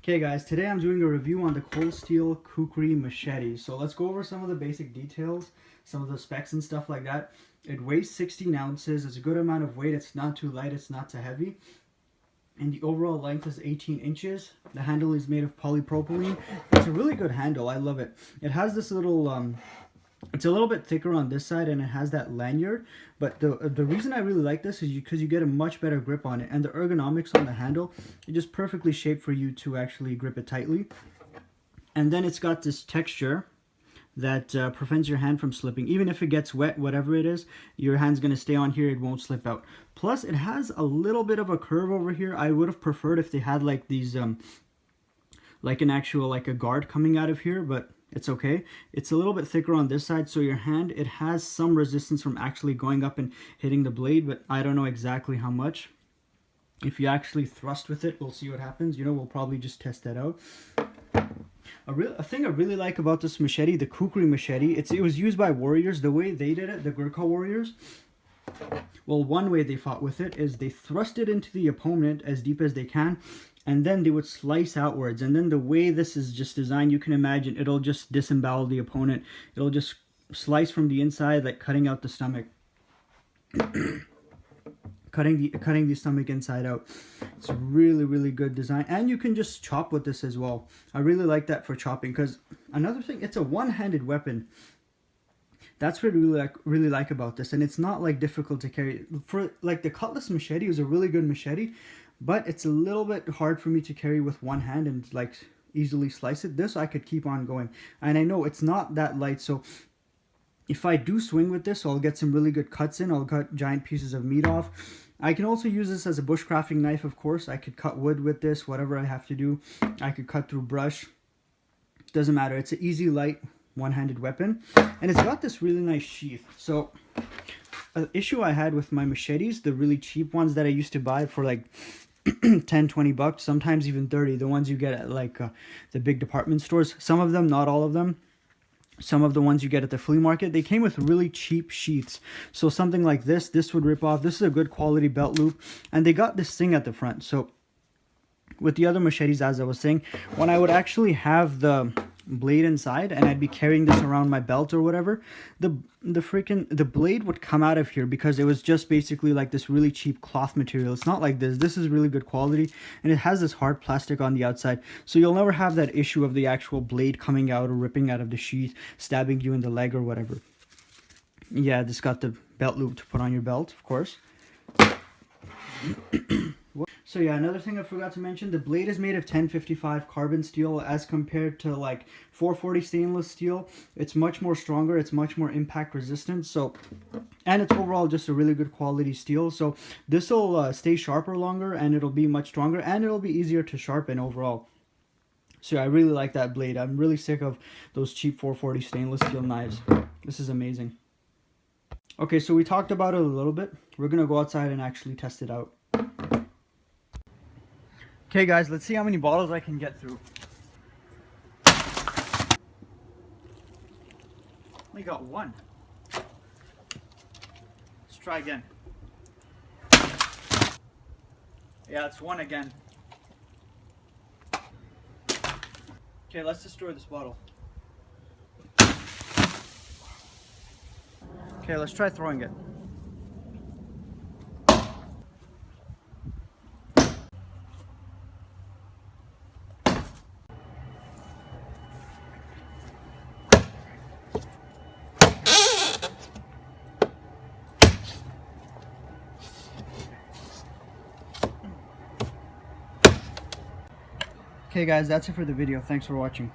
Okay guys, today I'm doing a review on the Cold Steel Kukri Machete. So let's go over some of the basic details, some of the specs and stuff like that. It weighs 16 ounces, it's a good amount of weight, it's not too light, it's not too heavy. And the overall length is 18 inches. The handle is made of polypropylene. It's a really good handle, I love it. It has this little, it's a little bit thicker on this side and it has that lanyard, but the reason I really like this is because you get a much better grip on it, and the ergonomics on the handle is just perfectly shaped for you to actually grip it tightly. And then it's got this texture that prevents your hand from slipping. Even if it gets wet, whatever it is, your hand's going to stay on here, it won't slip out. Plus it has a little bit of a curve over here. I would have preferred if they had like these like an actual like a guard coming out of here, but it's okay. It's a little bit thicker on this side, so your hand, it has some resistance from actually going up and hitting the blade, but I don't know exactly how much. If you actually thrust with it, we'll see what happens. You know, we'll probably just test that out. A thing I really like about this machete, the Kukri Machete, it was used by warriors. The way they did it, the Gurkha warriors, well, one way they fought with it is they thrust it into the opponent as deep as they can, and then they would slice outwards. And then the way this is just designed, you can imagine it'll just disembowel the opponent. It'll just slice from the inside, like cutting out the stomach. cutting the stomach inside out. It's a really good design, and you can just chop with this as well. I really like that for chopping, because another thing, it's a one-handed weapon. That's what I really like about this, and it's not like difficult to carry. For like the Cutlass Machete is a really good machete, but it's a little bit hard for me to carry with one hand and like easily slice it. This I could keep on going, and I know it's not that light, so if I do swing with this, I'll get some really good cuts in. I'll cut giant pieces of meat off. I can also use this as a bushcrafting knife, of course. I could cut wood with this, whatever I have to do. I could cut through brush. Doesn't matter. It's an easy, light, one-handed weapon. And it's got this really nice sheath. So, an issue I had with my machetes, the really cheap ones that I used to buy for like 10, 20 bucks, sometimes even 30. The ones you get at like the big department stores. Some of them, not all of them. Some of the ones you get at the flea market, they came with really cheap sheaths. So something like this would rip off. This is a good quality belt loop. And they got this thing at the front. So with the other machetes, as I was saying, when I would actually have the blade inside and I'd be carrying this around my belt or whatever, the blade would come out of here because it was just basically like this really cheap cloth material. It's not like this. This is really good quality, and it has this hard plastic on the outside, so you'll never have that issue of the actual blade coming out or ripping out of the sheath, stabbing you in the leg or whatever. Yeah, this got the belt loop to put on your belt, of course. So yeah, another thing I forgot to mention, the blade is made of 1055 carbon steel as compared to like 440 stainless steel. It's much more stronger, it's much more impact resistant, so, and it's overall just a really good quality steel. So this will stay sharper longer, and it'll be much stronger, and it'll be easier to sharpen overall. So I really like that blade. I'm really sick of those cheap 440 stainless steel knives. This is amazing. Okay, so we talked about it a little bit. We're gonna go outside and actually test it out. Okay guys, let's see how many bottles I can get through. Only got one. Let's try again. Yeah, it's one again. Okay, let's destroy this bottle. Okay, let's try throwing it. Okay guys, that's it for the video. Thanks for watching.